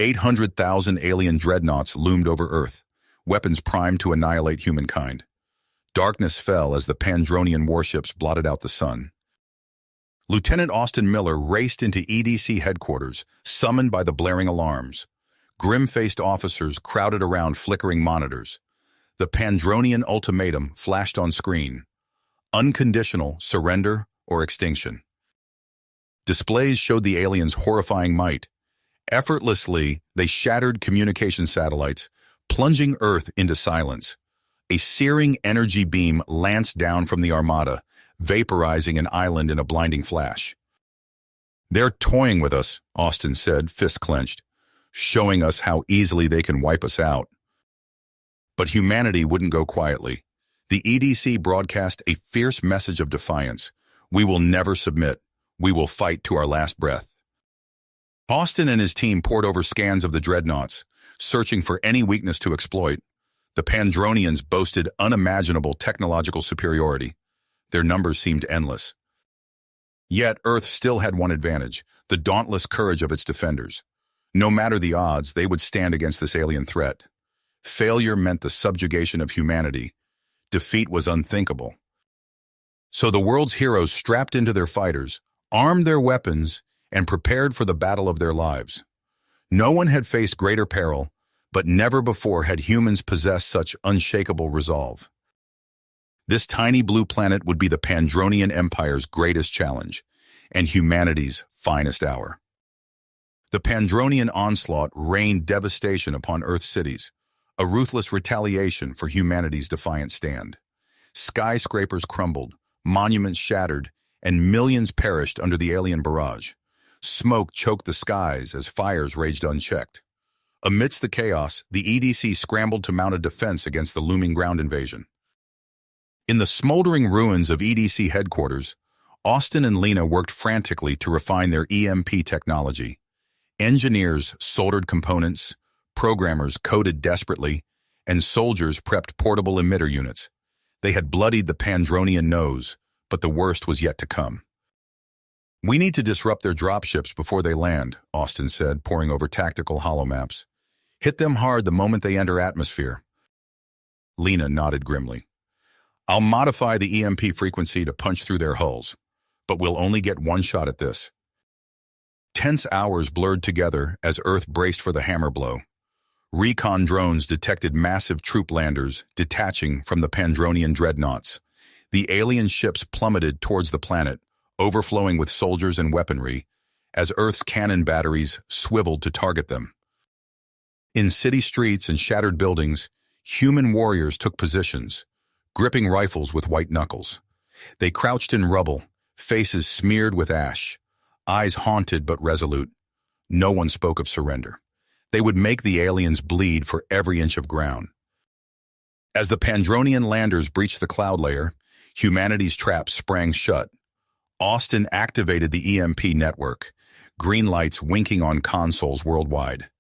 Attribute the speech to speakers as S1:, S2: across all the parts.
S1: 800,000 alien dreadnoughts loomed over Earth, weapons primed to annihilate humankind. Darkness fell as the Pandronian warships blotted out the sun. Lieutenant Austin Miller raced into EDC headquarters, summoned by the blaring alarms. Grim-faced officers crowded around flickering monitors. The Pandronian ultimatum flashed on screen: unconditional surrender or extinction. Displays showed the aliens' horrifying might. Effortlessly, they shattered communication satellites, plunging Earth into silence. A searing energy beam lanced down from the armada, vaporizing an island in a blinding flash. "They're toying with us," Austin said, fists clenched, "showing us how easily they can wipe us out." But humanity wouldn't go quietly. The EDC broadcast a fierce message of defiance. "We will never submit. We will fight to our last breath." Austin and his team pored over scans of the dreadnoughts, searching for any weakness to exploit. The Pandronians boasted unimaginable technological superiority. Their numbers seemed endless. Yet Earth still had one advantage: the dauntless courage of its defenders. No matter the odds, they would stand against this alien threat. Failure meant the subjugation of humanity. Defeat was unthinkable. So the world's heroes strapped into their fighters, armed their weapons, and prepared for the battle of their lives. No one had faced greater peril, but never before had humans possessed such unshakable resolve. This tiny blue planet would be the Pandronian Empire's greatest challenge, and humanity's finest hour. The Pandronian onslaught rained devastation upon Earth's cities, a ruthless retaliation for humanity's defiant stand. Skyscrapers crumbled, monuments shattered, and millions perished under the alien barrage. Smoke choked the skies as fires raged unchecked. Amidst the chaos, the EDC scrambled to mount a defense against the looming ground invasion. In the smoldering ruins of EDC headquarters, Austin and Lena worked frantically to refine their EMP technology. Engineers soldered components, programmers coded desperately, and soldiers prepped portable emitter units. They had bloodied the Pandronian nose, but the worst was yet to come. "We need to disrupt their dropships before they land," Austin said, poring over tactical holomaps. "Hit them hard the moment they enter atmosphere." Lena nodded grimly. "I'll modify the EMP frequency to punch through their hulls, but we'll only get one shot at this." Tense hours blurred together as Earth braced for the hammer blow. Recon drones detected massive troop landers detaching from the Pandronian dreadnoughts. The alien ships plummeted towards the planet, overflowing with soldiers and weaponry, as Earth's cannon batteries swiveled to target them. In city streets and shattered buildings, human warriors took positions, gripping rifles with white knuckles. They crouched in rubble, faces smeared with ash, eyes haunted but resolute. No one spoke of surrender. They would make the aliens bleed for every inch of ground. As the Pandronian landers breached the cloud layer, humanity's trap sprang shut. Austin activated the EMP network, green lights winking on consoles worldwide.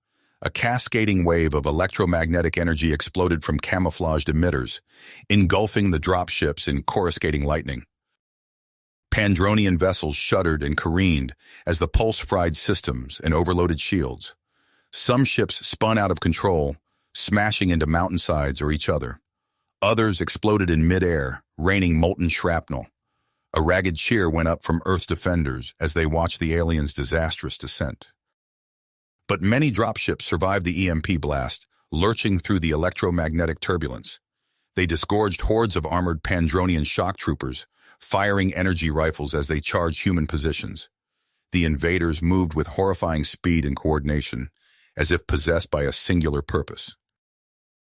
S1: A cascading wave of electromagnetic energy exploded from camouflaged emitters, engulfing the dropships in coruscating lightning. Pandronian vessels shuddered and careened as the pulse fried systems and overloaded shields. Some ships spun out of control, smashing into mountainsides or each other. Others exploded in midair, raining molten shrapnel. A ragged cheer went up from Earth's defenders as they watched the aliens' disastrous descent. But many dropships survived the EMP blast, lurching through the electromagnetic turbulence. They disgorged hordes of armored Pandronian shock troopers, firing energy rifles as they charged human positions. The invaders moved with horrifying speed and coordination, as if possessed by a singular purpose.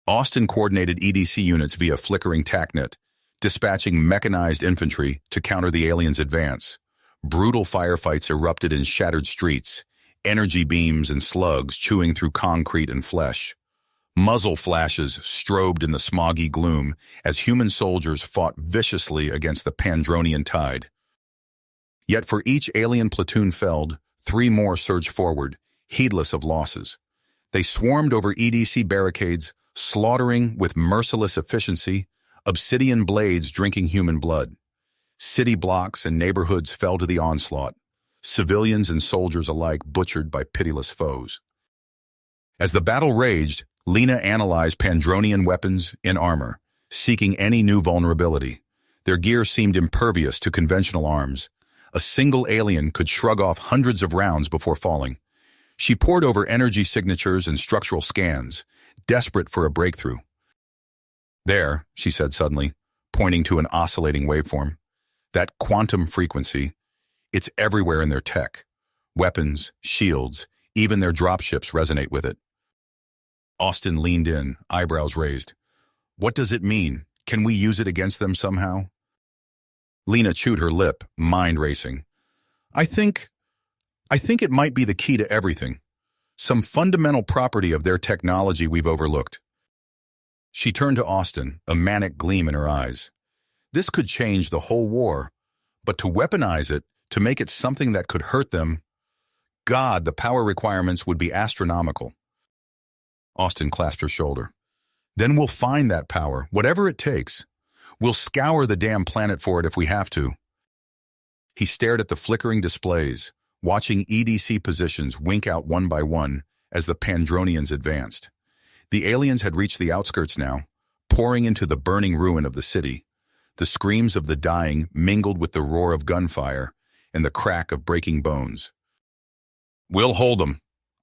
S1: Austin coordinated EDC units via flickering TACnet, dispatching mechanized infantry to counter the aliens' advance. Brutal firefights erupted in shattered streets, energy beams and slugs chewing through concrete and flesh. Muzzle flashes strobed in the smoggy gloom as human soldiers fought viciously against the Pandronian tide. Yet for each alien platoon felled, 3 more surged forward, heedless of losses. They swarmed over EDC barricades, slaughtering with merciless efficiency, obsidian blades drinking human blood. City blocks and neighborhoods fell to the onslaught, civilians and soldiers alike butchered by pitiless foes. As the battle raged, Lena analyzed Pandronian weapons in armor, seeking any new vulnerability. Their gear seemed impervious to conventional arms. A single alien could shrug off hundreds of rounds before falling. She pored over energy signatures and structural scans, desperate for a breakthrough. "There," she said suddenly, pointing to an oscillating waveform. "That quantum frequency, it's everywhere in their tech. Weapons, shields, even their dropships resonate with it." Austin leaned in, eyebrows raised. "What does it mean? Can we use it against them somehow?" Lena chewed her lip, mind racing. I think it might be the key to everything. Some fundamental property of their technology we've overlooked." She turned to Austin, a manic gleam in her eyes. This could change the whole war, but to weaponize it, to make it something that could hurt them, God, the power requirements would be astronomical. Austin clasped her shoulder. "Then we'll find that power, whatever it takes. We'll scour the damn planet for it if we have to." He stared at the flickering displays, watching EDC positions wink out one by one as the Pandronians advanced. The aliens had reached the outskirts now, pouring into the burning ruin of the city. The screams of the dying mingled with the roar of gunfire and the crack of breaking bones. "We'll hold them,"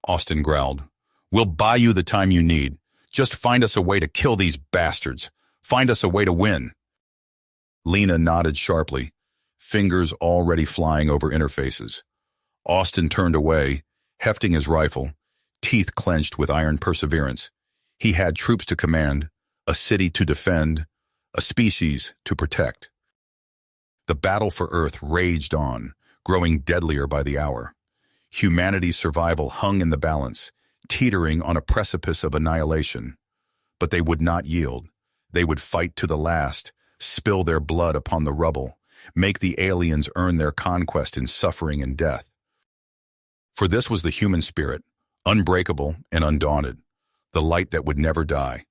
S1: Austin growled. "We'll buy you the time you need. Just find us a way to kill these bastards. Find us a way to win." Lena nodded sharply, fingers already flying over interfaces. Austin turned away, hefting his rifle, teeth clenched with iron perseverance. He had troops to command, a city to defend, a species to protect. The battle for Earth raged on, growing deadlier by the hour. Humanity's survival hung in the balance, teetering on a precipice of annihilation. But they would not yield. They would fight to the last, spill their blood upon the rubble, make the aliens earn their conquest in suffering and death. For this was the human spirit, unbreakable and undaunted, the light that would never die.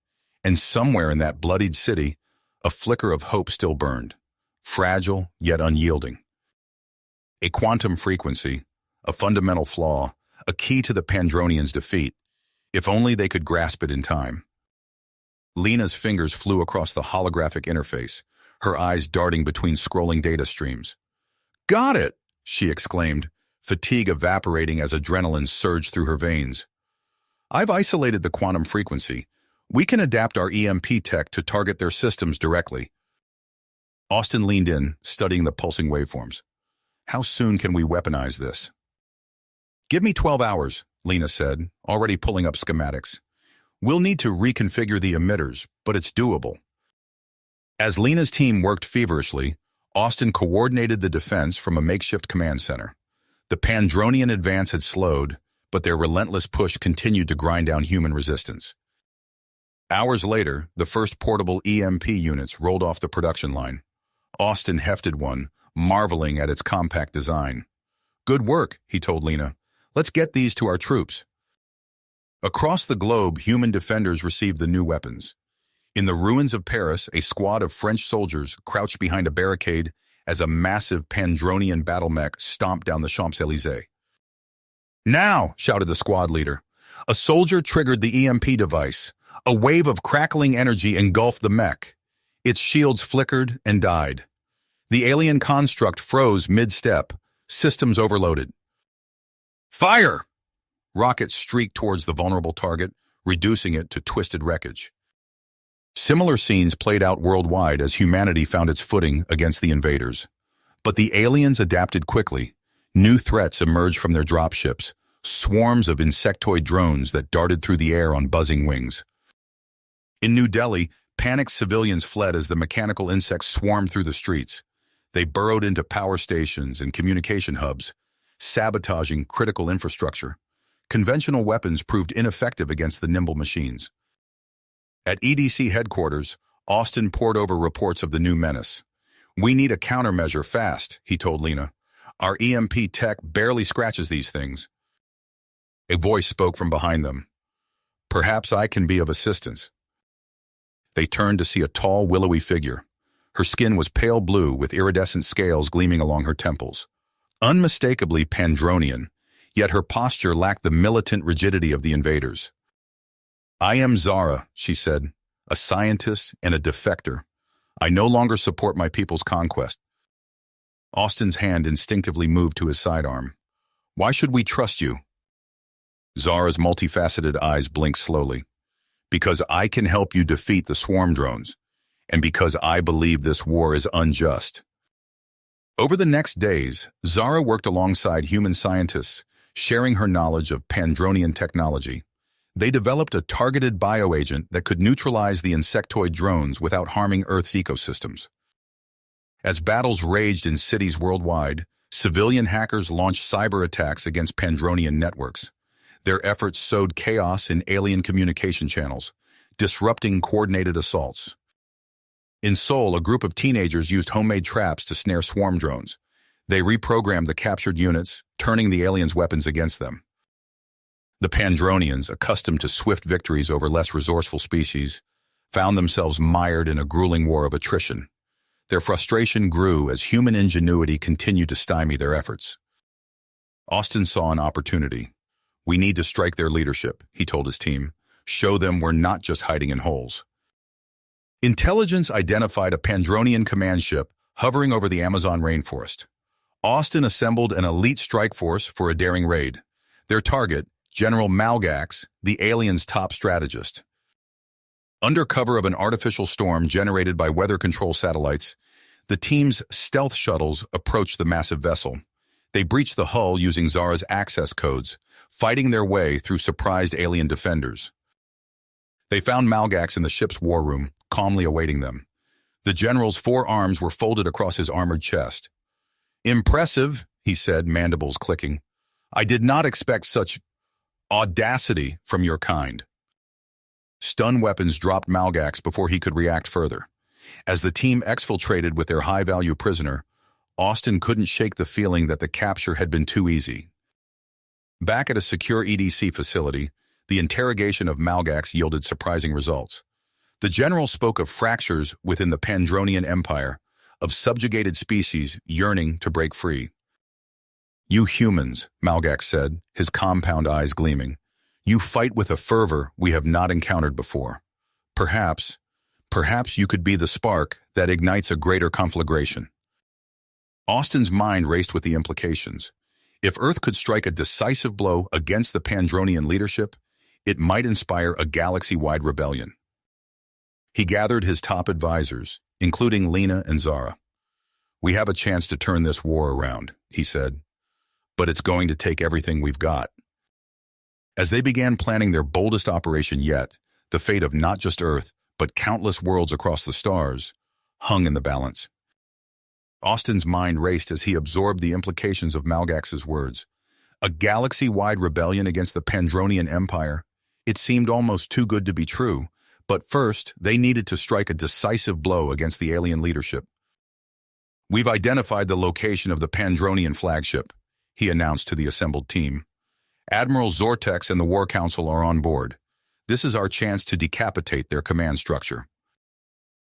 S1: And somewhere in that bloodied city, a flicker of hope still burned, fragile yet unyielding. A quantum frequency, a fundamental flaw, a key to the Pandronians' defeat, if only they could grasp it in time. Lena's fingers flew across the holographic interface, her eyes darting between scrolling data streams. "Got it!" she exclaimed, fatigue evaporating as adrenaline surged through her veins. "I've isolated the quantum frequency. We can adapt our EMP tech to target their systems directly." Austin leaned in, studying the pulsing waveforms. "How soon can we weaponize this?" "Give me 12 hours, Lena said, already pulling up schematics. "We'll need to reconfigure the emitters, but it's doable." As Lena's team worked feverishly, Austin coordinated the defense from a makeshift command center. The Pandronian advance had slowed, but their relentless push continued to grind down human resistance. Hours later, the first portable EMP units rolled off the production line. Austin hefted one, marveling at its compact design. "Good work," he told Lena. "Let's get these to our troops." Across the globe, human defenders received the new weapons. In the ruins of Paris, a squad of French soldiers crouched behind a barricade as a massive Pandronian battle mech stomped down the Champs-Élysées. "Now!" shouted the squad leader. A soldier triggered the EMP device. A wave of crackling energy engulfed the mech. Its shields flickered and died. The alien construct froze mid-step, systems overloaded. "Fire!" Rockets streaked towards the vulnerable target, reducing it to twisted wreckage. Similar scenes played out worldwide as humanity found its footing against the invaders. But the aliens adapted quickly. New threats emerged from their dropships, swarms of insectoid drones that darted through the air on buzzing wings. In New Delhi, panicked civilians fled as the mechanical insects swarmed through the streets. They burrowed into power stations and communication hubs, sabotaging critical infrastructure. Conventional weapons proved ineffective against the nimble machines. At EDC headquarters, Austin pored over reports of the new menace. "We need a countermeasure fast," he told Lena. "Our EMP tech barely scratches these things." A voice spoke from behind them. "Perhaps I can be of assistance." They turned to see a tall, willowy figure. Her skin was pale blue with iridescent scales gleaming along her temples. Unmistakably Pandronian, yet her posture lacked the militant rigidity of the invaders. I am Zara, she said, a scientist and a defector. I no longer support my people's conquest. Austin's hand instinctively moved to his sidearm. Why should we trust you? Zara's multifaceted eyes blinked slowly. Because I can help you defeat the swarm drones, and because I believe this war is unjust. Over the next days, Zara worked alongside human scientists, sharing her knowledge of Pandronian technology. They developed a targeted bioagent that could neutralize the insectoid drones without harming Earth's ecosystems. As battles raged in cities worldwide, civilian hackers launched cyber attacks against Pandronian networks. Their efforts sowed chaos in alien communication channels, disrupting coordinated assaults. In Seoul, a group of teenagers used homemade traps to snare swarm drones. They reprogrammed the captured units, turning the aliens' weapons against them. The Pandronians, accustomed to swift victories over less resourceful species, found themselves mired in a grueling war of attrition. Their frustration grew as human ingenuity continued to stymie their efforts. Austin saw an opportunity. We need to strike their leadership, he told his team. Show them we're not just hiding in holes. Intelligence identified a Pandronian command ship hovering over the Amazon rainforest. Austin assembled an elite strike force for a daring raid. Their target, General Malgax, the aliens' top strategist. Under cover of an artificial storm generated by weather control satellites, the team's stealth shuttles approached the massive vessel. They breached the hull using Zara's access codes, fighting their way through surprised alien defenders. They found Malgax in the ship's war room, calmly awaiting them. The general's 4 arms were folded across his armored chest. Impressive, he said, mandibles clicking. I did not expect such audacity from your kind. Stun weapons dropped Malgax before he could react further. As the team exfiltrated with their high-value prisoner, Austin couldn't shake the feeling that the capture had been too easy. Back at a secure EDC facility, the interrogation of Malgax yielded surprising results. The general spoke of fractures within the Pandronian Empire, of subjugated species yearning to break free. You humans, Malgax said, his compound eyes gleaming. You fight with a fervor we have not encountered before. Perhaps you could be the spark that ignites a greater conflagration. Austin's mind raced with the implications. If Earth could strike a decisive blow against the Pandronian leadership, it might inspire a galaxy-wide rebellion. He gathered his top advisors, including Lena and Zara. We have a chance to turn this war around, he said, but it's going to take everything we've got. As they began planning their boldest operation yet, the fate of not just Earth, but countless worlds across the stars, hung in the balance. Austin's mind raced as he absorbed the implications of Malgax's words. A galaxy-wide rebellion against the Pandronian Empire. It seemed almost too good to be true, but first they needed to strike a decisive blow against the alien leadership. We've identified the location of the Pandronian flagship, he announced to the assembled team. Admiral Zortex and the War Council are on board. This is our chance to decapitate their command structure.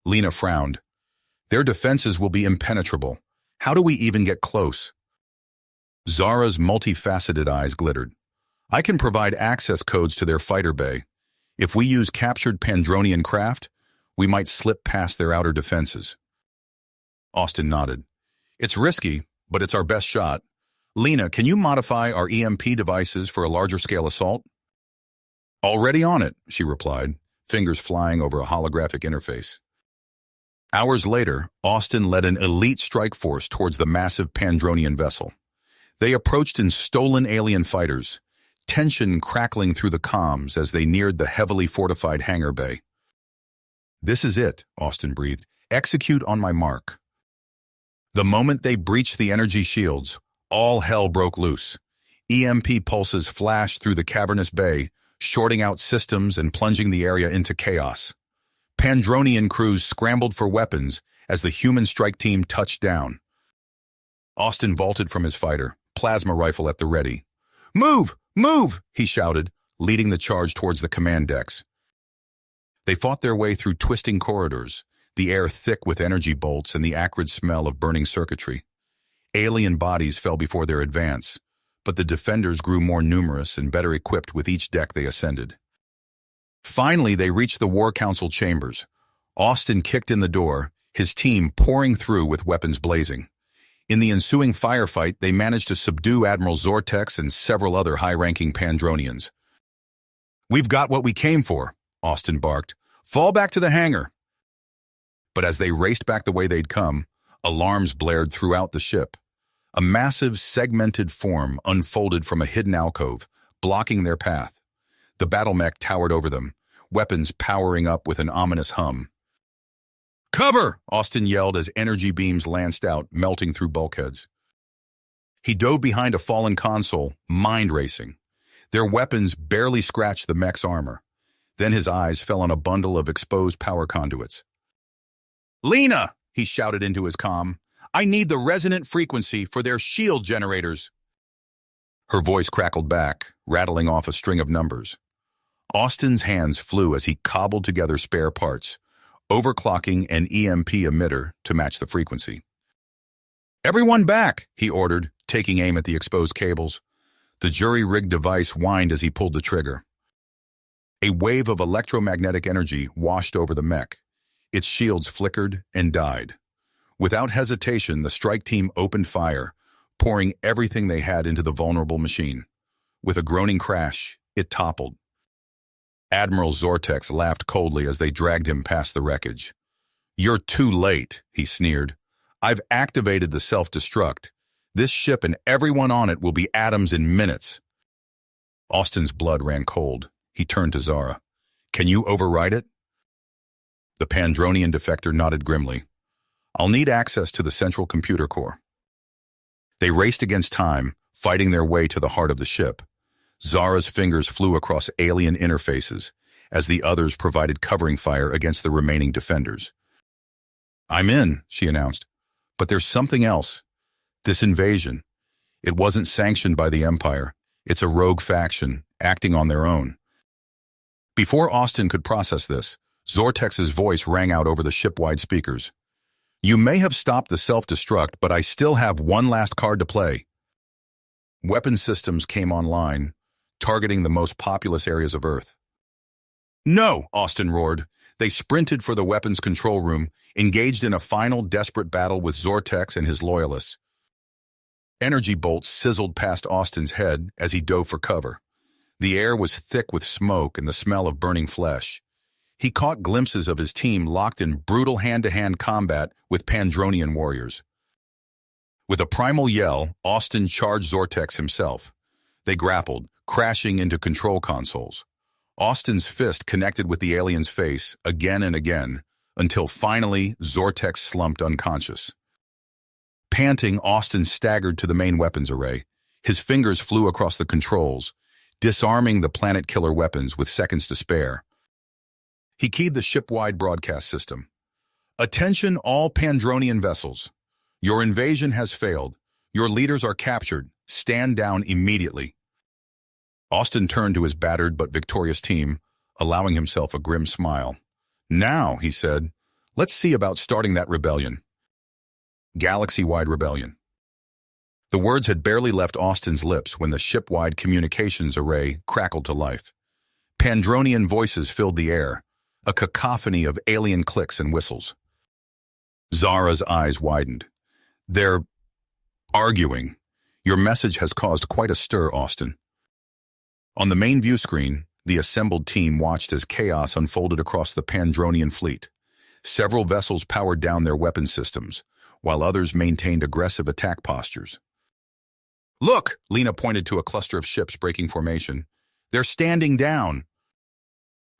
S1: Lena frowned. Their defenses will be impenetrable. How do we even get close? Zara's multifaceted eyes glittered. I can provide access codes to their fighter bay. If we use captured Pandronian craft, we might slip past their outer defenses. Austin nodded. It's risky, but it's our best shot. Lena, can you modify our EMP devices for a larger-scale assault? Already on it, she replied, fingers flying over a holographic interface. Hours later, Austin led an elite strike force towards the massive Pandronian vessel. They approached in stolen alien fighters, tension crackling through the comms as they neared the heavily fortified hangar bay. This is it, Austin breathed. Execute on my mark. The moment they breached the energy shields, all hell broke loose. EMP pulses flashed through the cavernous bay, shorting out systems and plunging the area into chaos. Pandronian crews scrambled for weapons as the human strike team touched down. Austin vaulted from his fighter, plasma rifle at the ready. Move! Move! He shouted, leading the charge towards the command decks. They fought their way through twisting corridors, the air thick with energy bolts and the acrid smell of burning circuitry. Alien bodies fell before their advance, but the defenders grew more numerous and better equipped with each deck they ascended. Finally, they reached the War Council chambers. Austin kicked in the door, his team pouring through with weapons blazing. In the ensuing firefight, they managed to subdue Admiral Zortex and several other high-ranking Pandronians. "We've got what we came for," Austin barked. "Fall back to the hangar." But as they raced back the way they'd come, alarms blared throughout the ship. A massive, segmented form unfolded from a hidden alcove, blocking their path. The battle mech towered over them, weapons powering up with an ominous hum. "Cover!" Austin yelled as energy beams lanced out, melting through bulkheads. He dove behind a fallen console, mind racing. Their weapons barely scratched the mech's armor. Then his eyes fell on a bundle of exposed power conduits. "Lena!" he shouted into his comm. "I need the resonant frequency for their shield generators." Her voice crackled back, rattling off a string of numbers. Austin's hands flew as he cobbled together spare parts, overclocking an EMP emitter to match the frequency. "Everyone back!" he ordered, taking aim at the exposed cables. The jury-rigged device whined as he pulled the trigger. A wave of electromagnetic energy washed over the mech. Its shields flickered and died. Without hesitation, the strike team opened fire, pouring everything they had into the vulnerable machine. With a groaning crash, it toppled. Admiral Zortex laughed coldly as they dragged him past the wreckage. "You're too late," he sneered. "I've activated the self-destruct. This ship and everyone on it will be atoms in minutes." Austin's blood ran cold. He turned to Zara. "Can you override it?" The Pandronian defector nodded grimly. "I'll need access to the central computer core." They raced against time, fighting their way to the heart of the ship. Zara's fingers flew across alien interfaces as the others provided covering fire against the remaining defenders. "I'm in," she announced. "But there's something else. This invasion. It wasn't sanctioned by the Empire. It's a rogue faction, acting on their own." Before Austin could process this, Zortex's voice rang out over the ship-wide speakers. "You may have stopped the self-destruct, but I still have one last card to play." Weapon systems came online, targeting the most populous areas of Earth. "No!" Austin roared. They sprinted for the weapons control room, engaged in a final desperate battle with Zortex and his loyalists. Energy bolts sizzled past Austin's head as he dove for cover. The air was thick with smoke and the smell of burning flesh. He caught glimpses of his team locked in brutal hand-to-hand combat with Pandronian warriors. With a primal yell, Austin charged Zortex himself. They grappled, crashing into control consoles. Austin's fist connected with the alien's face again and again, until finally Zortex slumped unconscious. Panting, Austin staggered to the main weapons array. His fingers flew across the controls, disarming the planet-killer weapons with seconds to spare. He keyed the ship-wide broadcast system. "Attention all Pandronian vessels. Your invasion has failed. Your leaders are captured. Stand down immediately." Austin turned to his battered but victorious team, allowing himself a grim smile. "Now," he said, "let's see about starting that rebellion." Galaxy-wide rebellion. The words had barely left Austin's lips when the ship-wide communications array crackled to life. Pandronian voices filled the air, a cacophony of alien clicks and whistles. Zara's eyes widened. "They're arguing. Your message has caused quite a stir, Austin." On the main view screen, the assembled team watched as chaos unfolded across the Pandronian fleet. Several vessels powered down their weapon systems, while others maintained aggressive attack postures. "Look!" Lena pointed to a cluster of ships breaking formation. "They're standing down."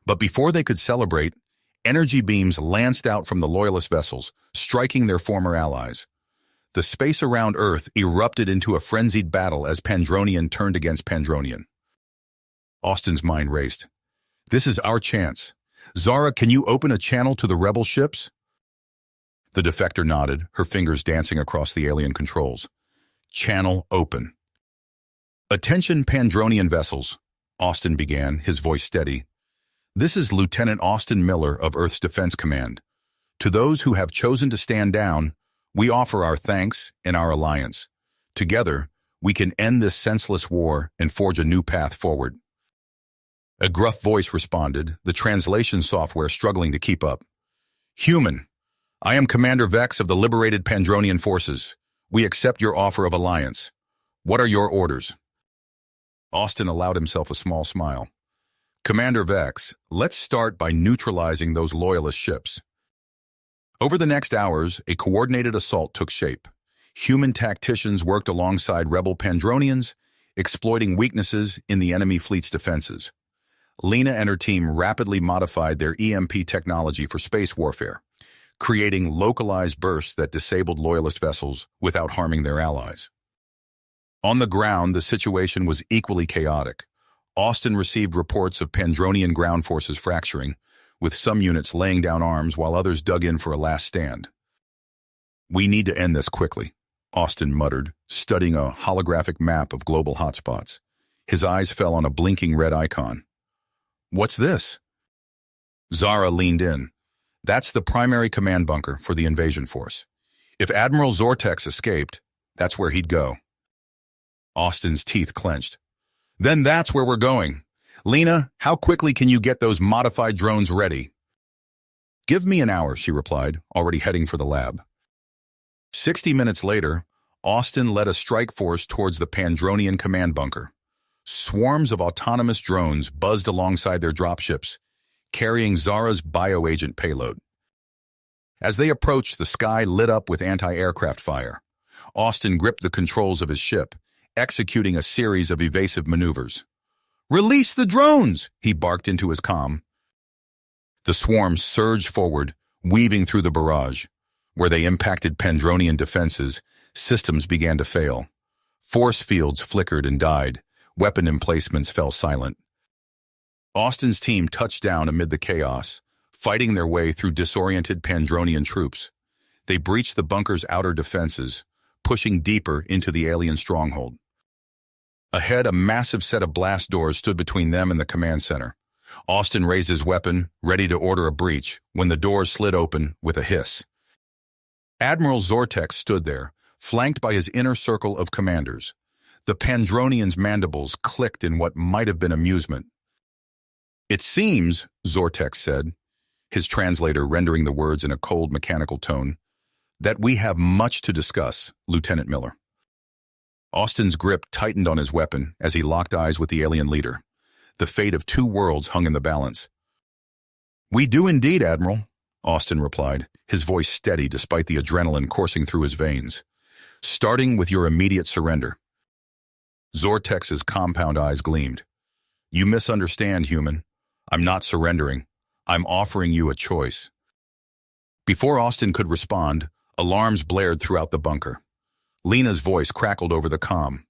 S1: But before they could celebrate, energy beams lanced out from the Loyalist vessels, striking their former allies. The space around Earth erupted into a frenzied battle as Pandronian turned against Pandronian. Austin's mind raced. "This is our chance. Zara, can you open a channel to the rebel ships?" The defector nodded, her fingers dancing across the alien controls. "Channel open." "Attention Pandronian vessels," Austin began, his voice steady. "This is Lieutenant Austin Miller of Earth's Defense Command. To those who have chosen to stand down, we offer our thanks and our alliance. Together, we can end this senseless war and forge a new path forward." A gruff voice responded, the translation software struggling to keep up. Human, I am Commander Vex of the liberated Pandronian forces. We accept your offer of alliance. What are your orders? Austin allowed himself a small smile. Commander Vex, let's start by neutralizing those loyalist ships. Over the next hours, a coordinated assault took shape. Human tacticians worked alongside rebel Pandronians, exploiting weaknesses in the enemy fleet's defenses. Lena and her team rapidly modified their EMP technology for space warfare, creating localized bursts that disabled loyalist vessels without harming their allies. On the ground, the situation was equally chaotic. Austin received reports of Pandronian ground forces fracturing, with some units laying down arms while others dug in for a last stand. We need to end this quickly, Austin muttered, studying a holographic map of global hotspots. His eyes fell on a blinking red icon. What's this? Zara leaned in. That's the primary command bunker for the invasion force. If Admiral Zortex escaped, that's where he'd go. Austin's teeth clenched. Then that's where we're going. Lena, how quickly can you get those modified drones ready? Give me an hour, she replied, already heading for the lab. 60 minutes later, Austin led a strike force towards the Pandronian command bunker. Swarms of autonomous drones buzzed alongside their dropships, carrying Zara's bioagent payload. As they approached, the sky lit up with anti-aircraft fire. Austin gripped the controls of his ship, executing a series of evasive maneuvers. Release the drones, he barked into his comm. The swarms surged forward, weaving through the barrage. Where they impacted Pandronian defenses, systems began to fail. Force fields flickered and died. Weapon emplacements fell silent. Austin's team touched down amid the chaos, fighting their way through disoriented Pandronian troops. They breached the bunker's outer defenses, pushing deeper into the alien stronghold. Ahead, a massive set of blast doors stood between them and the command center. Austin raised his weapon, ready to order a breach, when the doors slid open with a hiss. Admiral Zortex stood there, flanked by his inner circle of commanders. The Pandronian's mandibles clicked in what might have been amusement. It seems, Zortex said, his translator rendering the words in a cold mechanical tone, that we have much to discuss, Lieutenant Miller. Austin's grip tightened on his weapon as he locked eyes with the alien leader. The fate of two worlds hung in the balance. We do indeed, Admiral, Austin replied, his voice steady despite the adrenaline coursing through his veins. Starting with your immediate surrender. Zortex's compound eyes gleamed. You misunderstand, human. I'm not surrendering. I'm offering you a choice. Before Austin could respond, alarms blared throughout the bunker. Lena's voice crackled over the comm.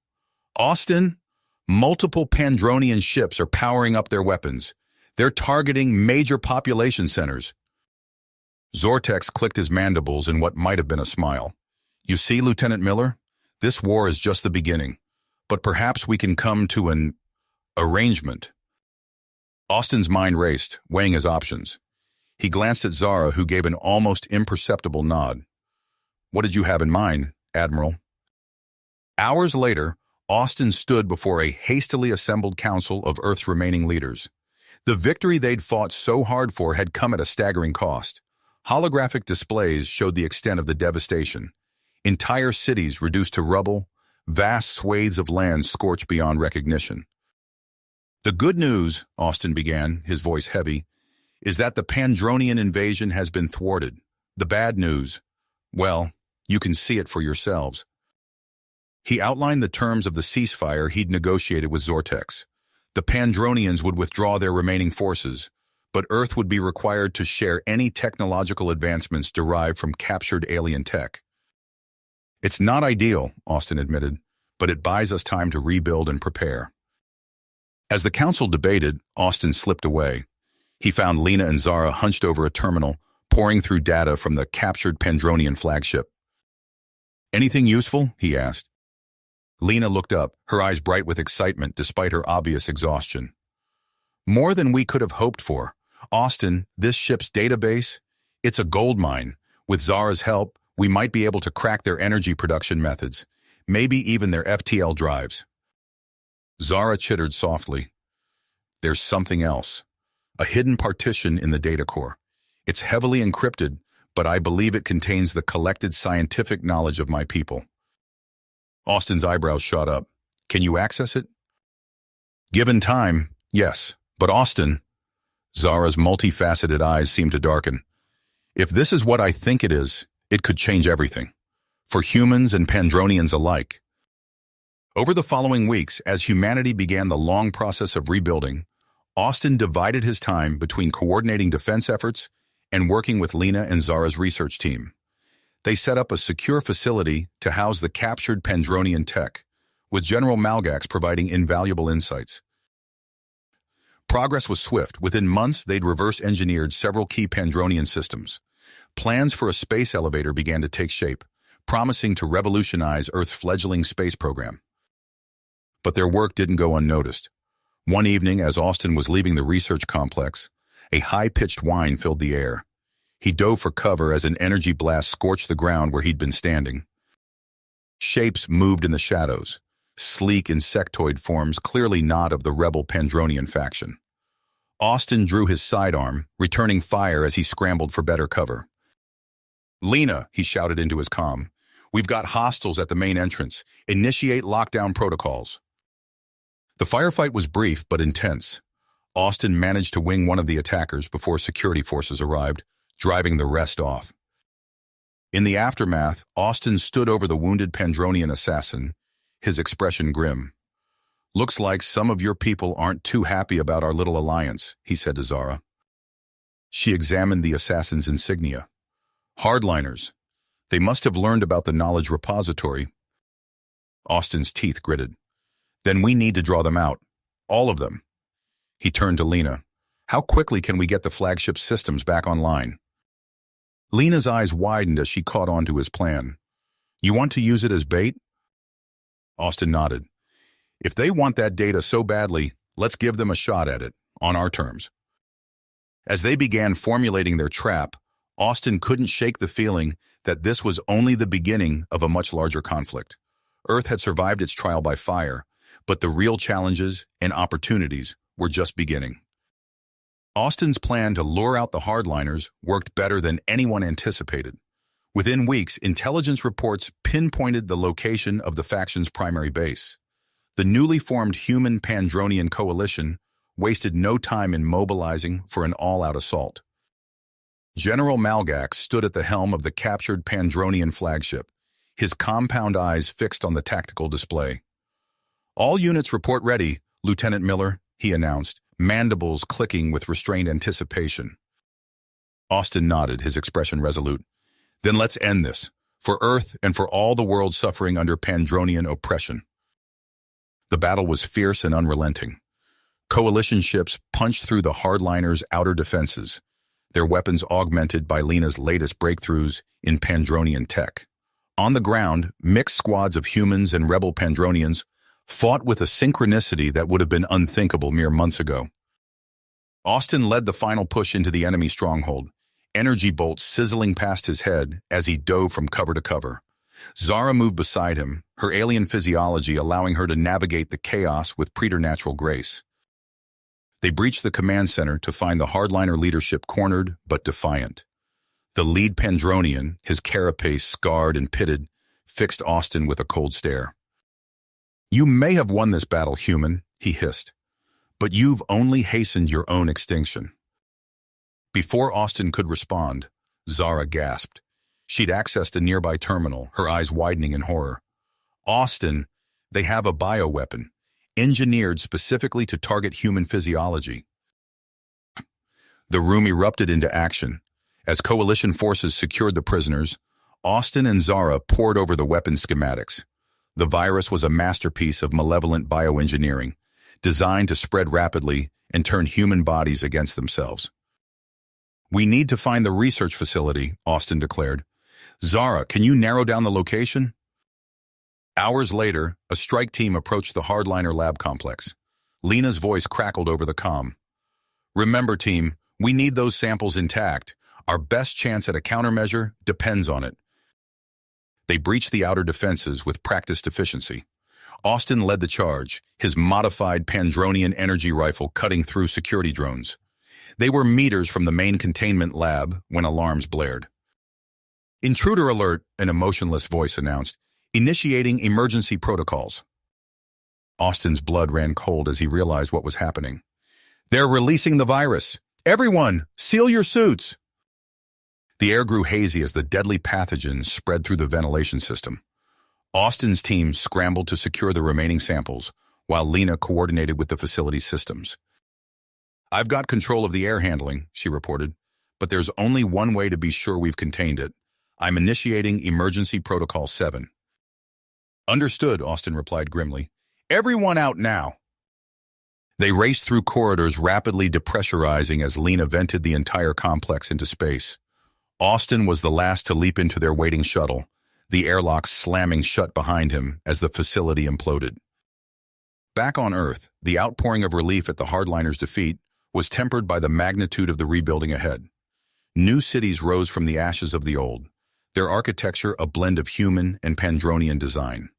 S1: Austin, multiple Pandronian ships are powering up their weapons. They're targeting major population centers. Zortex clicked his mandibles in what might have been a smile. You see, Lieutenant Miller, this war is just the beginning, but perhaps we can come to an arrangement. Austin's mind raced, weighing his options. He glanced at Zara, who gave an almost imperceptible nod. What did you have in mind, Admiral? Hours later, Austin stood before a hastily assembled council of Earth's remaining leaders. The victory they'd fought so hard for had come at a staggering cost. Holographic displays showed the extent of the devastation. Entire cities reduced to rubble, vast swathes of land scorched beyond recognition. The good news, Austin began, his voice heavy, is that the Pandronian invasion has been thwarted. The bad news, well, you can see it for yourselves. He outlined the terms of the ceasefire he'd negotiated with Zortex. The Pandronians would withdraw their remaining forces, but Earth would be required to share any technological advancements derived from captured alien tech. It's not ideal, Austin admitted, but it buys us time to rebuild and prepare. As the council debated, Austin slipped away. He found Lena and Zara hunched over a terminal, pouring through data from the captured Pandronian flagship. Anything useful? He asked. Lena looked up, her eyes bright with excitement despite her obvious exhaustion. More than we could have hoped for. Austin, this ship's database, it's a gold mine. With Zara's help, we might be able to crack their energy production methods, maybe even their FTL drives. Zara chittered softly. There's something else. A hidden partition in the data core. It's heavily encrypted, but I believe it contains the collected scientific knowledge of my people. Austin's eyebrows shot up. Can you access it? Given time, yes. But Austin, Zara's multifaceted eyes seemed to darken. If this is what I think it is, it could change everything. For humans and Pandronians alike. Over the following weeks, as humanity began the long process of rebuilding, Austin divided his time between coordinating defense efforts and working with Lena and Zara's research team. They set up a secure facility to house the captured Pandronian tech, with General Malgax providing invaluable insights. Progress was swift. Within months, they'd reverse-engineered several key Pandronian systems. Plans for a space elevator began to take shape, promising to revolutionize Earth's fledgling space program. But their work didn't go unnoticed. One evening, as Austin was leaving the research complex, a high-pitched whine filled the air. He dove for cover as an energy blast scorched the ground where he'd been standing. Shapes moved in the shadows, sleek insectoid forms clearly not of the rebel Pandronian faction. Austin drew his sidearm, returning fire as he scrambled for better cover. "Lena," he shouted into his comm, "we've got hostiles at the main entrance. Initiate lockdown protocols." The firefight was brief but intense. Austin managed to wing one of the attackers before security forces arrived, driving the rest off. In the aftermath, Austin stood over the wounded Pandronian assassin, his expression grim. "Looks like some of your people aren't too happy about our little alliance," he said to Zara. She examined the assassin's insignia. Hardliners. They must have learned about the knowledge repository. Austin's teeth gritted. "Then we need to draw them out. All of them." He turned to Lena. "How quickly can we get the flagship systems back online?" Lena's eyes widened as she caught on to his plan. "You want to use it as bait?" Austin nodded. "If they want that data so badly, let's give them a shot at it, on our terms." As they began formulating their trap, Austin couldn't shake the feeling that this was only the beginning of a much larger conflict. Earth had survived its trial by fire, but the real challenges and opportunities were just beginning. Austin's plan to lure out the hardliners worked better than anyone anticipated. Within weeks, intelligence reports pinpointed the location of the faction's primary base. The newly formed human Pandronian coalition wasted no time in mobilizing for an all-out assault. General Malgax stood at the helm of the captured Pandronian flagship, his compound eyes fixed on the tactical display. "All units report ready, Lieutenant Miller," he announced, mandibles clicking with restrained anticipation. Austin nodded, his expression resolute. "Then let's end this, for Earth and for all the world suffering under Pandronian oppression." The battle was fierce and unrelenting. Coalition ships punched through the hardliners' outer defenses, their weapons augmented by Lena's latest breakthroughs in Pandronian tech. On the ground, mixed squads of humans and rebel Pandronians fought with a synchronicity that would have been unthinkable mere months ago. Austin led the final push into the enemy stronghold, energy bolts sizzling past his head as he dove from cover to cover. Zara moved beside him, her alien physiology allowing her to navigate the chaos with preternatural grace. They breached the command center to find the hardliner leadership cornered but defiant. The lead Pandronian, his carapace scarred and pitted, fixed Austin with a cold stare. "You may have won this battle, human," he hissed, "but you've only hastened your own extinction." Before Austin could respond, Zara gasped. She'd accessed a nearby terminal, her eyes widening in horror. "Austin, they have a bioweapon, engineered specifically to target human physiology." The room erupted into action. As coalition forces secured the prisoners, Austin and Zara pored over the weapon schematics. The virus was a masterpiece of malevolent bioengineering, designed to spread rapidly and turn human bodies against themselves. "We need to find the research facility," Austin declared. "Zara, can you narrow down the location?" Hours later, a strike team approached the hardliner lab complex. Lena's voice crackled over the comm. "Remember, team, we need those samples intact. Our best chance at a countermeasure depends on it." They breached the outer defenses with practiced efficiency. Austin led the charge, his modified Pandronian energy rifle cutting through security drones. They were meters from the main containment lab when alarms blared. "Intruder alert," an emotionless voice announced, "initiating emergency protocols." Austin's blood ran cold as he realized what was happening. "They're releasing the virus. Everyone, seal your suits!" The air grew hazy as the deadly pathogen spread through the ventilation system. Austin's team scrambled to secure the remaining samples, while Lena coordinated with the facility's systems. "I've got control of the air handling," she reported, "but there's only one way to be sure we've contained it. I'm initiating Emergency Protocol 7. "Understood," Austin replied grimly. "Everyone out now." They raced through corridors, rapidly depressurizing as Lena vented the entire complex into space. Austin was the last to leap into their waiting shuttle, the airlock slamming shut behind him as the facility imploded. Back on Earth, the outpouring of relief at the hardliners' defeat was tempered by the magnitude of the rebuilding ahead. New cities rose from the ashes of the old, their architecture a blend of human and Pandronian design.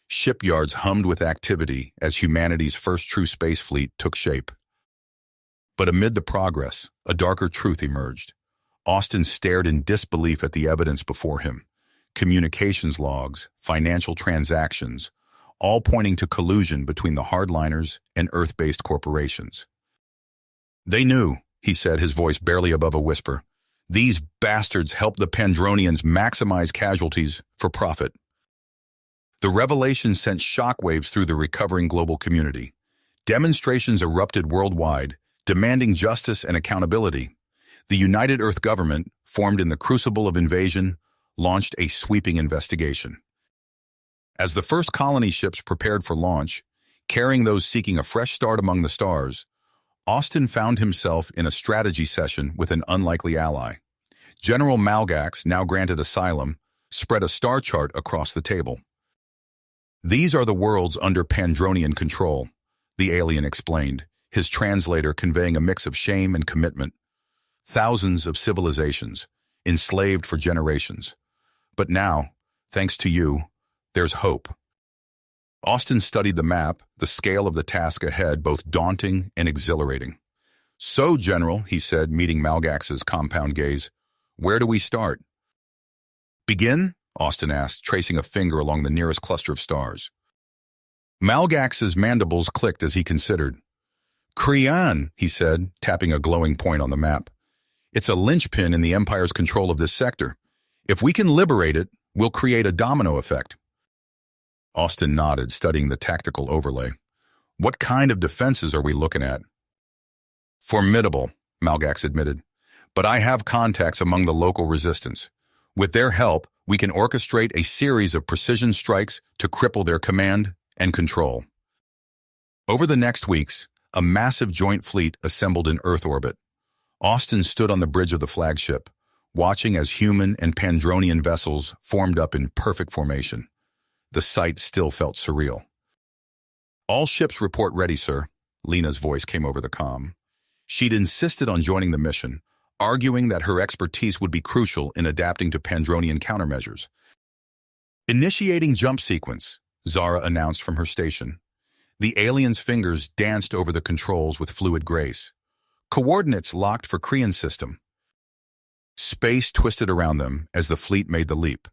S1: Shipyards hummed with activity as humanity's first true space fleet took shape. But amid the progress, a darker truth emerged. Austin stared in disbelief at the evidence before him. Communications logs, financial transactions, all pointing to collusion between the hardliners and Earth-based corporations. "They knew," he said, his voice barely above a whisper. "These bastards helped the Pandronians maximize casualties for profit." The revelation sent shockwaves through the recovering global community. Demonstrations erupted worldwide, demanding justice and accountability. The United Earth government, formed in the crucible of invasion, launched a sweeping investigation. As the first colony ships prepared for launch, carrying those seeking a fresh start among the stars, Austin found himself in a strategy session with an unlikely ally. General Malgax, now granted asylum, spread a star chart across the table. "These are the worlds under Pandronian control," the alien explained, his translator conveying a mix of shame and commitment. "Thousands of civilizations, enslaved for generations. But now, thanks to you, there's hope." Austin studied the map, the scale of the task ahead, both daunting and exhilarating. "So, General," he said, meeting Malgax's compound gaze, "where do we start?" "Begin?" Austin asked, tracing a finger along the nearest cluster of stars. Malgax's mandibles clicked as he considered. "Creon," he said, tapping a glowing point on the map. "It's a linchpin in the Empire's control of this sector. If we can liberate it, we'll create a domino effect." Austin nodded, studying the tactical overlay. "What kind of defenses are we looking at?" "Formidable," Malgax admitted. "But I have contacts among the local resistance. With their help, we can orchestrate a series of precision strikes to cripple their command and control." Over the next weeks, a massive joint fleet assembled in Earth orbit. Austin stood on the bridge of the flagship, watching as human and Pandronian vessels formed up in perfect formation. The sight still felt surreal. "All ships report ready, sir," Lena's voice came over the comm. She'd insisted on joining the mission, arguing that her expertise would be crucial in adapting to Pandronian countermeasures. "Initiating jump sequence," Zara announced from her station. The alien's fingers danced over the controls with fluid grace. "Coordinates locked for Creon system." Space twisted around them as the fleet made the leap.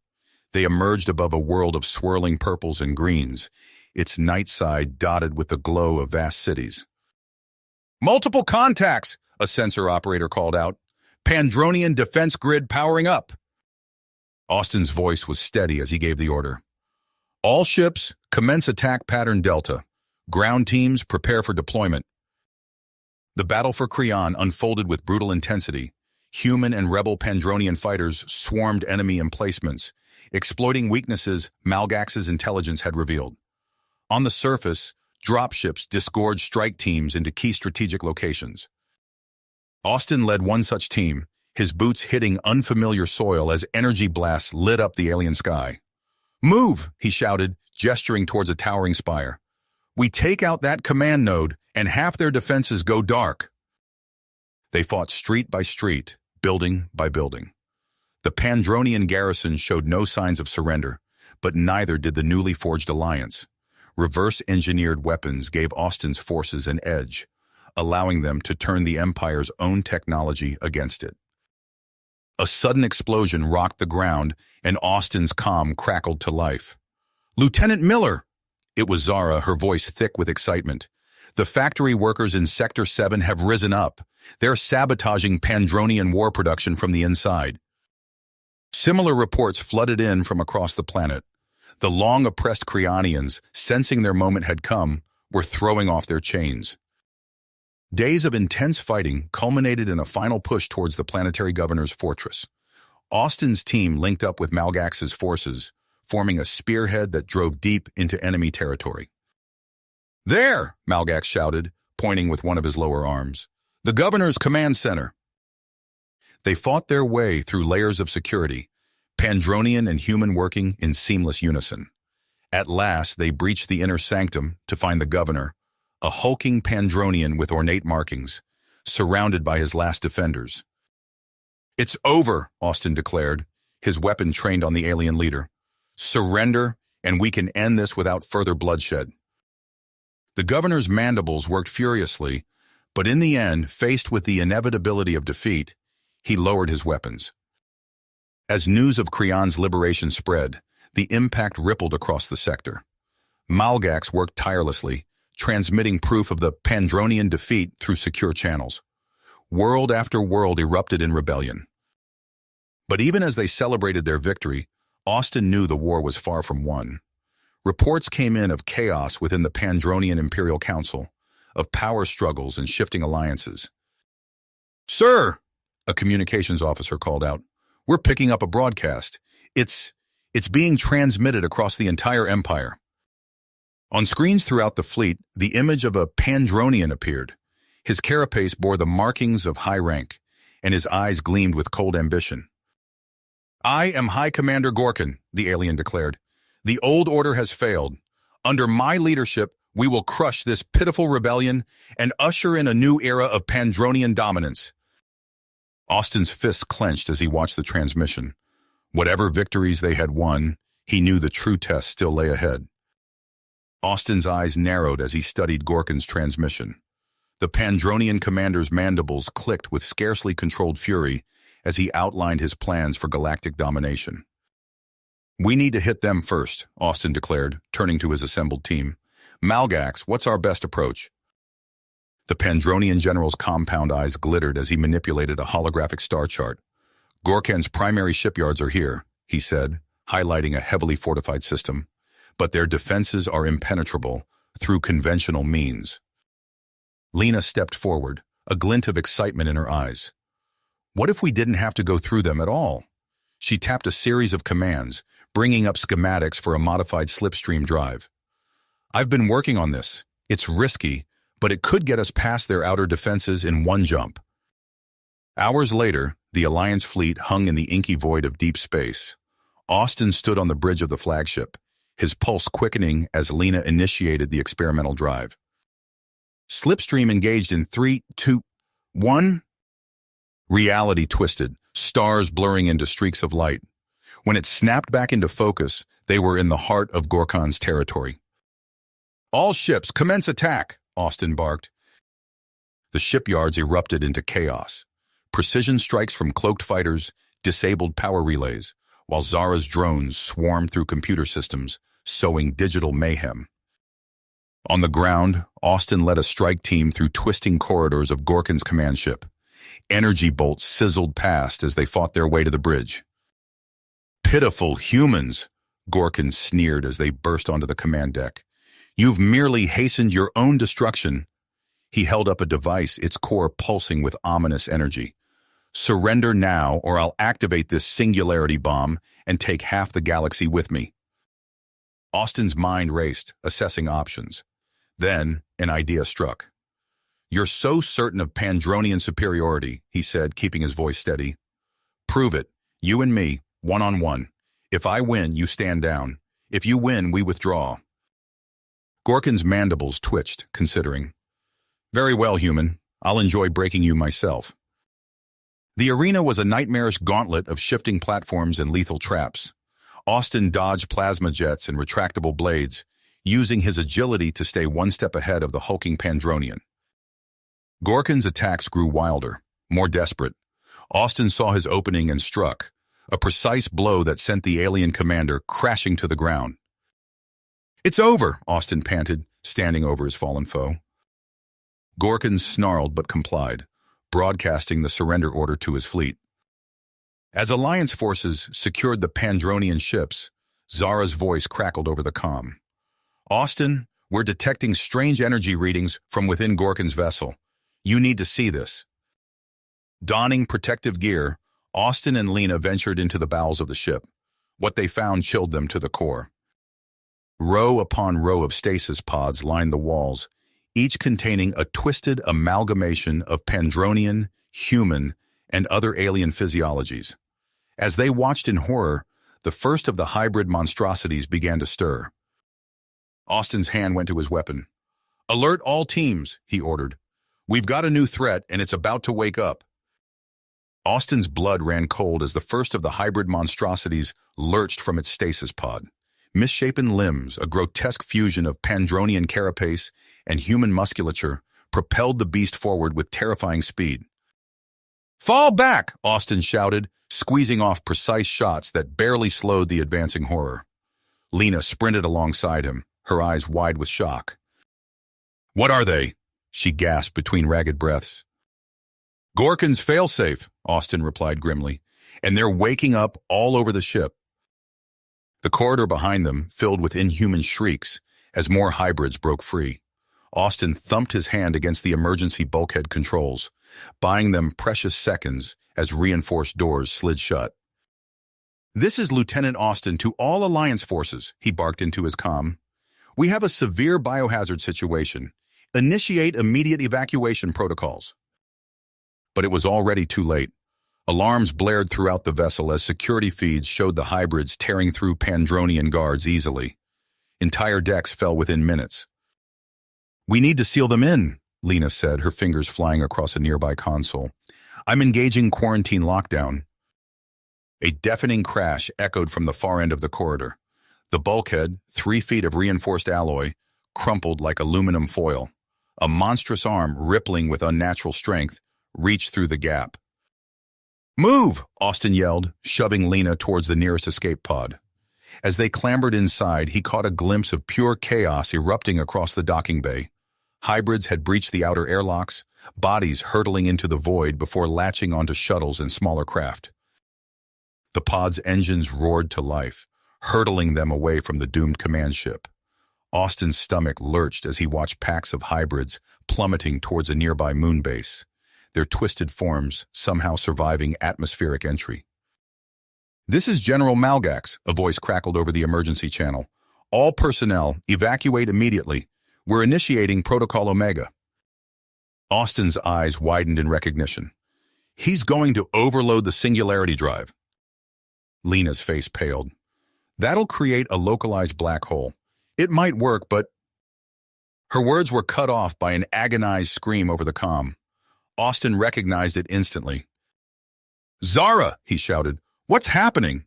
S1: They emerged above a world of swirling purples and greens, its night side dotted with the glow of vast cities. "Multiple contacts," a sensor operator called out. "Pandronian defense grid powering up." Austin's voice was steady as he gave the order. "All ships, commence attack pattern Delta. Ground teams, prepare for deployment." The battle for Creon unfolded with brutal intensity. Human and rebel Pandronian fighters swarmed enemy emplacements, exploiting weaknesses Malgax's intelligence had revealed. On the surface, dropships disgorged strike teams into key strategic locations. Austin led one such team, his boots hitting unfamiliar soil as energy blasts lit up the alien sky. "Move," he shouted, gesturing towards a towering spire. "We take out that command node, and half their defenses go dark." They fought street by street, building by building. The Pandronian garrison showed no signs of surrender, but neither did the newly forged alliance. Reverse-engineered weapons gave Austin's forces an edge, allowing them to turn the Empire's own technology against it. A sudden explosion rocked the ground, and Austin's comm crackled to life. "Lieutenant Miller!" It was Zara, her voice thick with excitement. "The factory workers in Sector 7 have risen up. They're sabotaging Pandronian war production from the inside." Similar reports flooded in from across the planet. The long-oppressed Kryonians, sensing their moment had come, were throwing off their chains. Days of intense fighting culminated in a final push towards the planetary governor's fortress. Austin's team linked up with Malgax's forces, forming a spearhead that drove deep into enemy territory. "There!" Malgax shouted, pointing with one of his lower arms. "The governor's command center." They fought their way through layers of security, Pandronian and human working in seamless unison. At last, they breached the inner sanctum to find the governor, a hulking Pandronian with ornate markings, surrounded by his last defenders. "It's over," Austin declared, his weapon trained on the alien leader. "Surrender, and we can end this without further bloodshed." The governor's mandibles worked furiously, but in the end, faced with the inevitability of defeat, he lowered his weapons. As news of Kryon's liberation spread, the impact rippled across the sector. Malgax worked tirelessly, transmitting proof of the Pandronian defeat through secure channels. World after world erupted in rebellion. But even as they celebrated their victory, Austin knew the war was far from won. Reports came in of chaos within the Pandronian Imperial Council, of power struggles and shifting alliances. "Sir!" a communications officer called out. "We're picking up a broadcast. It's being transmitted across the entire Empire." On screens throughout the fleet, the image of a Pandronian appeared. His carapace bore the markings of high rank, and his eyes gleamed with cold ambition. "I am High Commander Gorkin," the alien declared. "The old order has failed. Under my leadership, we will crush this pitiful rebellion and usher in a new era of Pandronian dominance." Austin's fists clenched as he watched the transmission. Whatever victories they had won, he knew the true test still lay ahead. Austin's eyes narrowed as he studied Gorkin's transmission. The Pandronian commander's mandibles clicked with scarcely controlled fury as he outlined his plans for galactic domination. "We need to hit them first," Austin declared, turning to his assembled team. "Malgax, what's our best approach?" The Pandronian general's compound eyes glittered as he manipulated a holographic star chart. "Gorkan's primary shipyards are here," he said, highlighting a heavily fortified system. "But their defenses are impenetrable through conventional means." Lena stepped forward, a glint of excitement in her eyes. "What if we didn't have to go through them at all?" She tapped a series of commands, bringing up schematics for a modified slipstream drive. "I've been working on this. It's risky, but it could get us past their outer defenses in one jump." Hours later, the Alliance fleet hung in the inky void of deep space. Austin stood on the bridge of the flagship, his pulse quickening as Lena initiated the experimental drive. Slipstream engaged in 3, 2, 1. Reality twisted, stars blurring into streaks of light. When it snapped back into focus, they were in the heart of Gorkan's territory. "All ships, commence attack!" Austin barked. The shipyards erupted into chaos. Precision strikes from cloaked fighters disabled power relays, while Zara's drones swarmed through computer systems, sowing digital mayhem. On the ground, Austin led a strike team through twisting corridors of Gorkan's command ship. Energy bolts sizzled past as they fought their way to the bridge. "Pitiful humans," Gorkan sneered as they burst onto the command deck. "You've merely hastened your own destruction." He held up a device, its core pulsing with ominous energy. "Surrender now, or I'll activate this singularity bomb and take half the galaxy with me." Austin's mind raced, assessing options. Then, an idea struck. "You're so certain of Pandronian superiority," he said, keeping his voice steady. "Prove it, you and me, one-on-one. If I win, you stand down. If you win, we withdraw." Gorkan's mandibles twitched, considering. "Very well, human. I'll enjoy breaking you myself." The arena was a nightmarish gauntlet of shifting platforms and lethal traps. Austin dodged plasma jets and retractable blades, using his agility to stay one step ahead of the hulking Pandronian. Gorkon's attacks grew wilder, more desperate. Austin saw his opening and struck, a precise blow that sent the alien commander crashing to the ground. "It's over," Austin panted, standing over his fallen foe. Gorkon snarled but complied, broadcasting the surrender order to his fleet. As Alliance forces secured the Pandronian ships, Zara's voice crackled over the comm. "Austin, we're detecting strange energy readings from within Gorkon's vessel. You need to see this." Donning protective gear, Austin and Lena ventured into the bowels of the ship. What they found chilled them to the core. Row upon row of stasis pods lined the walls, each containing a twisted amalgamation of Pandronian, human, and other alien physiologies. As they watched in horror, the first of the hybrid monstrosities began to stir. Austin's hand went to his weapon. "Alert all teams," he ordered. "We've got a new threat, and it's about to wake up." Austin's blood ran cold as the first of the hybrid monstrosities lurched from its stasis pod. Misshapen limbs, a grotesque fusion of Pandronian carapace and human musculature, propelled the beast forward with terrifying speed. "Fall back!" Austin shouted, squeezing off precise shots that barely slowed the advancing horror. Lena sprinted alongside him, her eyes wide with shock. "What are they?" she gasped between ragged breaths. "Gorkon's failsafe," Austin replied grimly, "and they're waking up all over the ship." The corridor behind them filled with inhuman shrieks as more hybrids broke free. Austin thumped his hand against the emergency bulkhead controls, buying them precious seconds as reinforced doors slid shut. "This is Lieutenant Austin to all Alliance forces," he barked into his comm. "We have a severe biohazard situation. Initiate immediate evacuation protocols." But it was already too late. Alarms blared throughout the vessel as security feeds showed the hybrids tearing through Pandronian guards easily. Entire decks fell within minutes. "We need to seal them in," Lena said, her fingers flying across a nearby console. "I'm engaging quarantine lockdown." A deafening crash echoed from the far end of the corridor. The bulkhead, 3 feet of reinforced alloy, crumpled like aluminum foil. A monstrous arm, rippling with unnatural strength, reached through the gap. "Move!" Austin yelled, shoving Lena towards the nearest escape pod. As they clambered inside, he caught a glimpse of pure chaos erupting across the docking bay. Hybrids had breached the outer airlocks, bodies hurtling into the void before latching onto shuttles and smaller craft. The pod's engines roared to life, hurtling them away from the doomed command ship. Austin's stomach lurched as he watched packs of hybrids plummeting towards a nearby moon base, their twisted forms somehow surviving atmospheric entry. "This is General Malgax," a voice crackled over the emergency channel. "All personnel, evacuate immediately. We're initiating Protocol Omega." Austin's eyes widened in recognition. "He's going to overload the singularity drive." Lena's face paled. "That'll create a localized black hole. It might work, but—" Her words were cut off by an agonized scream over the comm. Austin recognized it instantly. "Zara!" he shouted. "What's happening?"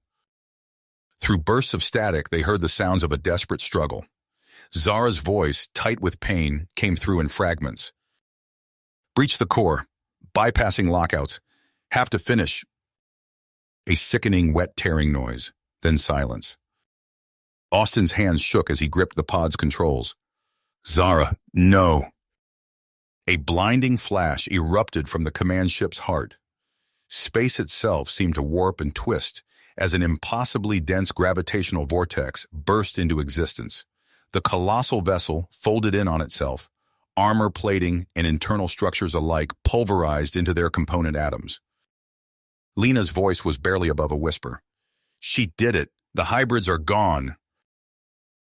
S1: Through bursts of static, they heard the sounds of a desperate struggle. Zara's voice, tight with pain, came through in fragments. "Breach the core. Bypassing lockouts. Have to finish." A sickening, wet tearing noise, then silence. Austin's hands shook as he gripped the pod's controls. "Zara, no." A blinding flash erupted from the command ship's heart. Space itself seemed to warp and twist as an impossibly dense gravitational vortex burst into existence. The colossal vessel folded in on itself, armor plating and internal structures alike pulverized into their component atoms. Lena's voice was barely above a whisper. "She did it. The hybrids are gone."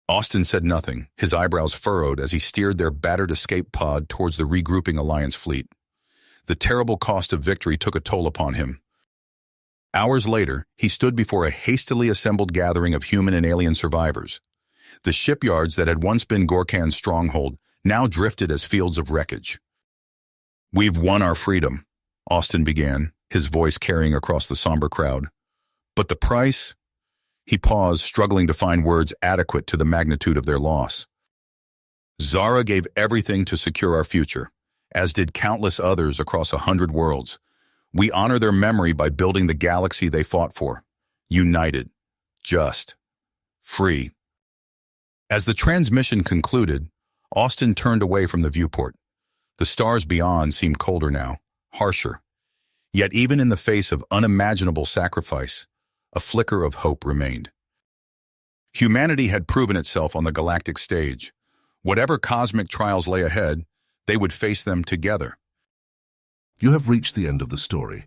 S1: Austin said nothing, his eyebrows furrowed as he steered their battered escape pod towards the regrouping Alliance fleet. The terrible cost of victory took a toll upon him. Hours later, he stood before a hastily assembled gathering of human and alien survivors. The shipyards that had once been Gorkon's stronghold now drifted as fields of wreckage. "We've won our freedom," Austin began, his voice carrying across the somber crowd. "But the price?" He paused, struggling to find words adequate to the magnitude of their loss. Zara gave everything to secure our future, as did countless others across 100 worlds. We honor their memory by building the galaxy they fought for. United, just, free. As the transmission concluded, Austin turned away from the viewport. The stars beyond seemed colder now, harsher. Yet even in the face of unimaginable sacrifice, a flicker of hope remained. Humanity had proven itself on the galactic stage. Whatever cosmic trials lay ahead, they would face them together.
S2: You have reached the end of the story.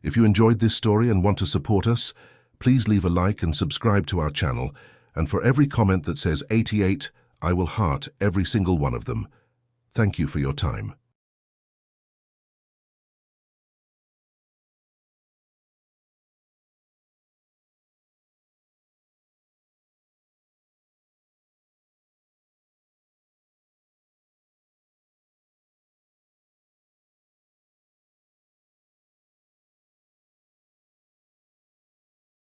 S2: If you enjoyed this story and want to support us, please leave a like and subscribe to our channel, and for every comment that says 88, I will heart every single one of them. Thank you for your time.